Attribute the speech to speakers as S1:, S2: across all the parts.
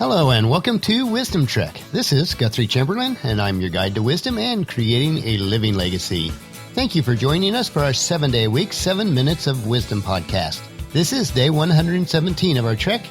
S1: Hello and welcome to Wisdom Trek. This is Guthrie Chamberlain, and I'm your guide to wisdom and creating a living legacy. Thank you for joining us for our 7-day-a-week, 7 Minutes of Wisdom podcast. This is day 117 of our trek,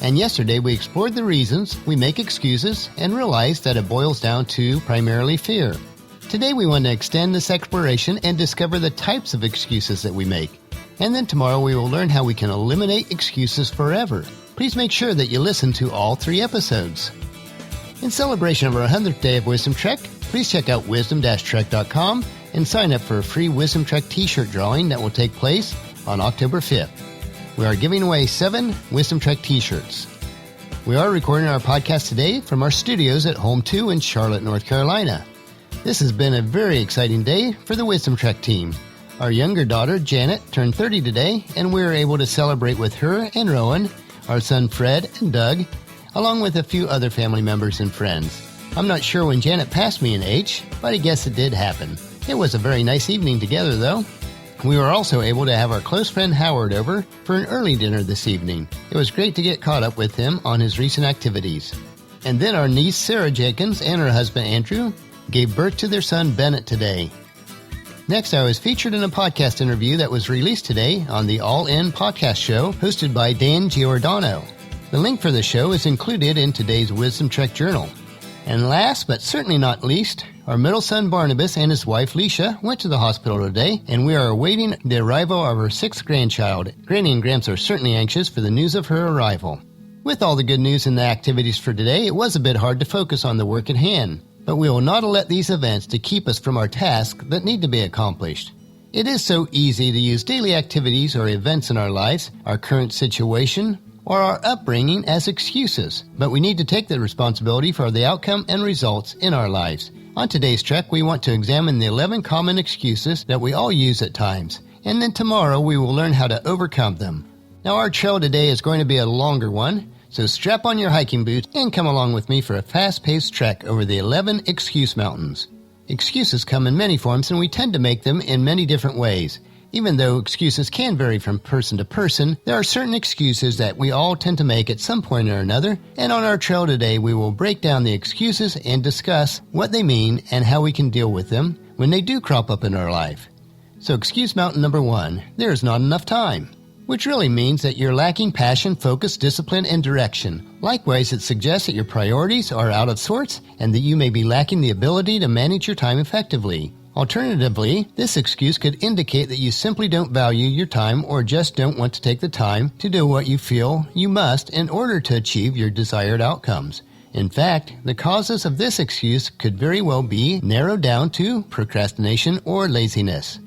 S1: and yesterday we explored the reasons we make excuses and realized that it boils down to primarily fear. Today we want to extend this exploration and discover the types of excuses that we make. And then tomorrow we will learn how we can eliminate excuses forever. Please make sure that you listen to all 3 episodes. In celebration of our 100th day of Wisdom Trek, please check out wisdom-trek.com and sign up for a free Wisdom Trek t-shirt drawing that will take place on October 5th. We are giving away 7 Wisdom Trek t-shirts. We are recording our podcast today from our studios at Home 2 in Charlotte, North Carolina. This has been a very exciting day for the Wisdom Trek team. Our younger daughter, Janet, turned 30 today, and we were able to celebrate with her and Rowan, our son Fred and Doug, along with a few other family members and friends. I'm not sure when Janet passed me an age, but I guess it did happen. It was a very nice evening together, though. We were also able to have our close friend Howard over for an early dinner this evening. It was great to get caught up with him on his recent activities. And then our niece Sarah Jenkins and her husband Andrew gave birth to their son Bennett today. Next, I was featured in a podcast interview that was released today on the All In podcast show hosted by Dan Giordano. The link for the show is included in today's Wisdom Trek journal. And last, but certainly not least, our middle son Barnabas and his wife Leisha went to the hospital today, and we are awaiting the arrival of our 6th grandchild. Granny and Gramps are certainly anxious for the news of her arrival. With all the good news and the activities for today, it was a bit hard to focus on the work at hand. But we will not let these events to keep us from our tasks that need to be accomplished. It is so easy to use daily activities or events in our lives, our current situation, or our upbringing as excuses. But we need to take the responsibility for the outcome and results in our lives. On today's trek, we want to examine the 11 common excuses that we all use at times. And then tomorrow we will learn how to overcome them. Now our trail today is going to be a longer one. So strap on your hiking boots and come along with me for a fast-paced trek over the 11 excuse mountains. Excuses come in many forms, and we tend to make them in many different ways. Even though excuses can vary from person to person, there are certain excuses that we all tend to make at some point or another, and on our trail today we will break down the excuses and discuss what they mean and how we can deal with them when they do crop up in our life. So excuse mountain number 1, there is not enough time. Which really means that you're lacking passion, focus, discipline, and direction. Likewise, it suggests that your priorities are out of sorts and that you may be lacking the ability to manage your time effectively. Alternatively, this excuse could indicate that you simply don't value your time or just don't want to take the time to do what you feel you must in order to achieve your desired outcomes. In fact, the causes of this excuse could very well be narrowed down to procrastination or laziness.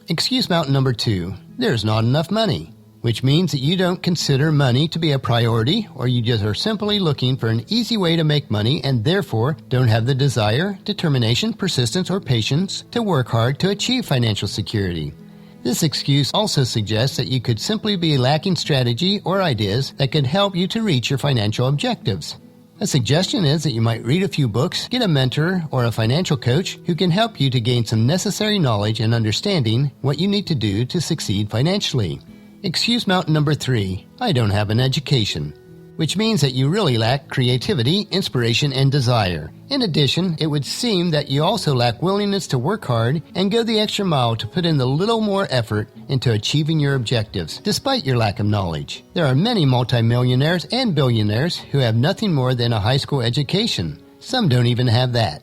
S1: Excuse mountain number 2. There's not enough money, which means that you don't consider money to be a priority, or you just are simply looking for an easy way to make money and therefore don't have the desire, determination, persistence, or patience to work hard to achieve financial security. This excuse also suggests that you could simply be lacking strategy or ideas that could help you to reach your financial objectives. A suggestion is that you might read a few books, get a mentor or a financial coach who can help you to gain some necessary knowledge and understanding what you need to do to succeed financially. Excuse mountain number 3, I don't have an education, which means that you really lack creativity, inspiration, and desire. In addition, it would seem that you also lack willingness to work hard and go the extra mile to put in the little more effort into achieving your objectives, despite your lack of knowledge. There are many multimillionaires and billionaires who have nothing more than a high school education. Some don't even have that.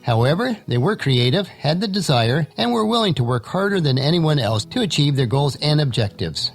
S1: However, they were creative, had the desire, and were willing to work harder than anyone else to achieve their goals and objectives.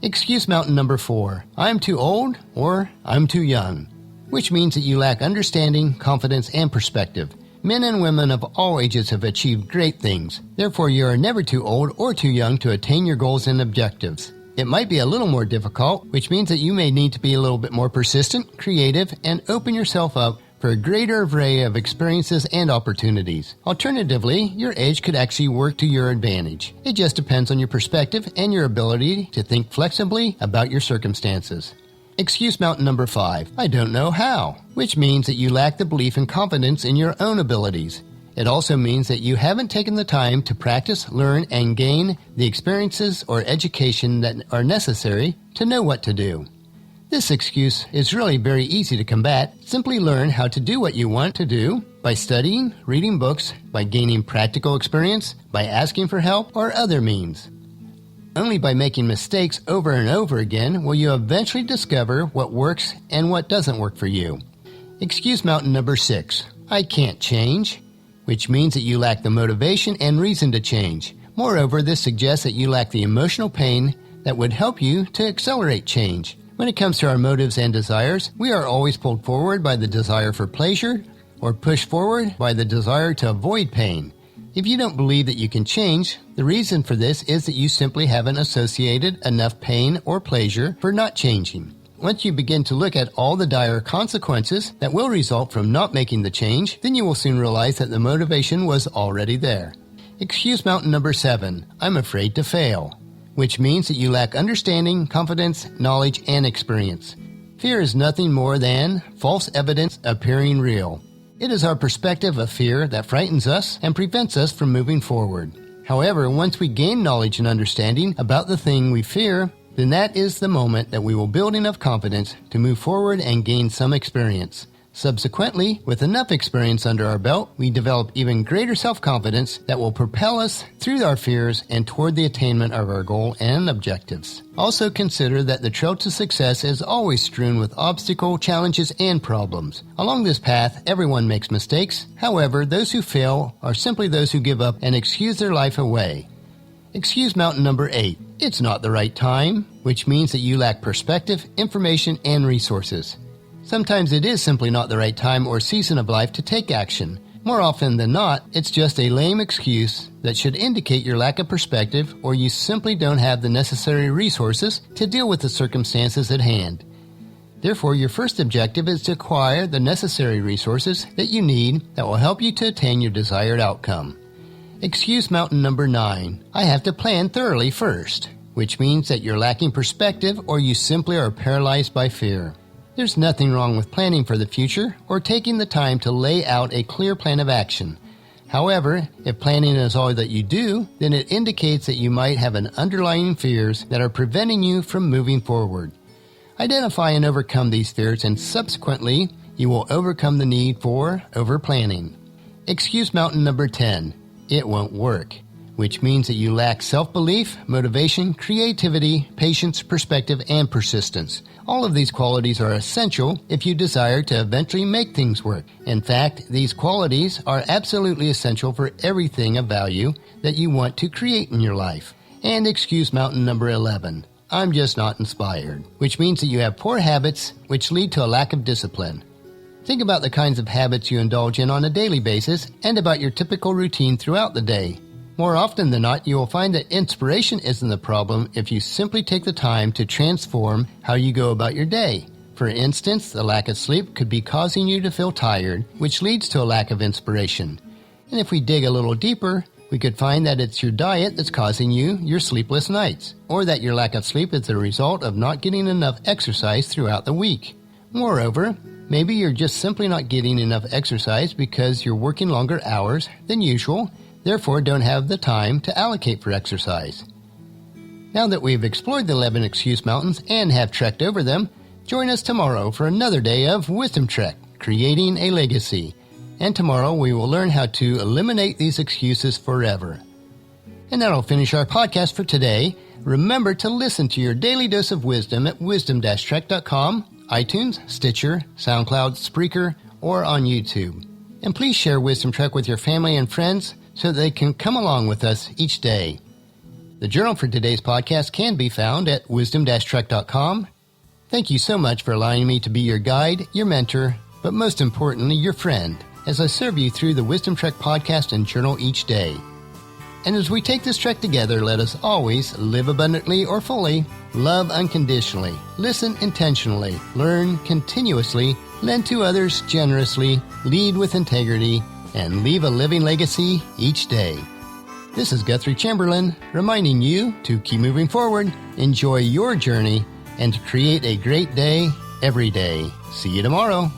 S1: Excuse mountain number 4, I'm too old or I'm too young, which means that you lack understanding, confidence, and perspective. Men and women of all ages have achieved great things. Therefore, you are never too old or too young to attain your goals and objectives. It might be a little more difficult, which means that you may need to be a little bit more persistent, creative, and open yourself up for a greater array of experiences and opportunities. Alternatively, your age could actually work to your advantage. It just depends on your perspective and your ability to think flexibly about your circumstances. Excuse mountain number 5, I don't know how, which means that you lack the belief and confidence in your own abilities. It also means that you haven't taken the time to practice, learn, and gain the experiences or education that are necessary to know what to do. This excuse is really very easy to combat. Simply learn how to do what you want to do by studying, reading books, by gaining practical experience, by asking for help, or other means. Only by making mistakes over and over again will you eventually discover what works and what doesn't work for you. Excuse mountain number 6. I can't change, which means that you lack the motivation and reason to change. Moreover, this suggests that you lack the emotional pain that would help you to accelerate change. When it comes to our motives and desires, we are always pulled forward by the desire for pleasure or pushed forward by the desire to avoid pain. If you don't believe that you can change, the reason for this is that you simply haven't associated enough pain or pleasure for not changing. Once you begin to look at all the dire consequences that will result from not making the change, then you will soon realize that the motivation was already there. Excuse mountain number 7. I'm afraid to fail, which means that you lack understanding, confidence, knowledge, and experience. Fear is nothing more than false evidence appearing real. It is our perspective of fear that frightens us and prevents us from moving forward. However, once we gain knowledge and understanding about the thing we fear, then that is the moment that we will build enough confidence to move forward and gain some experience. Subsequently, with enough experience under our belt, we develop even greater self-confidence that will propel us through our fears and toward the attainment of our goal and objectives. Also consider that the trail to success is always strewn with obstacles, challenges, and problems. Along this path, everyone makes mistakes. However, those who fail are simply those who give up and excuse their life away. Excuse mountain number 8. It's not the right time, which means that you lack perspective, information, and resources. Sometimes it is simply not the right time or season of life to take action. More often than not, it's just a lame excuse that should indicate your lack of perspective or you simply don't have the necessary resources to deal with the circumstances at hand. Therefore, your first objective is to acquire the necessary resources that you need that will help you to attain your desired outcome. Excuse mountain number 9. I have to plan thoroughly first, which means that you're lacking perspective or you simply are paralyzed by fear. There's nothing wrong with planning for the future or taking the time to lay out a clear plan of action. However, if planning is all that you do, then it indicates that you might have an underlying fears that are preventing you from moving forward. Identify and overcome these fears, and subsequently, you will overcome the need for over-planning. Excuse mountain number 10. It won't work, which means that you lack self-belief, motivation, creativity, patience, perspective, and persistence. All of these qualities are essential if you desire to eventually make things work. In fact, these qualities are absolutely essential for everything of value that you want to create in your life. And excuse mountain number 11. I'm just not inspired, which means that you have poor habits which lead to a lack of discipline. Think about the kinds of habits you indulge in on a daily basis and about your typical routine throughout the day. More often than not, you will find that inspiration isn't the problem if you simply take the time to transform how you go about your day. For instance, the lack of sleep could be causing you to feel tired, which leads to a lack of inspiration. And if we dig a little deeper, we could find that it's your diet that's causing you your sleepless nights, or that your lack of sleep is the result of not getting enough exercise throughout the week. Moreover, maybe you're just simply not getting enough exercise because you're working longer hours than usual, therefore don't have the time to allocate for exercise. Now that we've explored the 11 excuse mountains and have trekked over them, join us tomorrow for another day of Wisdom Trek, Creating a Legacy. And tomorrow we will learn how to eliminate these excuses forever. And that'll finish our podcast for today. Remember to listen to your daily dose of wisdom at wisdom-trek.com, iTunes, Stitcher, SoundCloud, Spreaker, or on YouTube. And please share Wisdom Trek with your family and friends so that they can come along with us each day. The journal for today's podcast can be found at wisdom-trek.com. Thank you so much for allowing me to be your guide, your mentor, but most importantly, your friend, as I serve you through the Wisdom Trek podcast and journal each day. And as we take this trek together, let us always live abundantly or fully, love unconditionally, listen intentionally, learn continuously, lend to others generously, lead with integrity, and leave a living legacy each day. This is Guthrie Chamberlain, reminding you to keep moving forward, enjoy your journey, and to create a great day every day. See you tomorrow.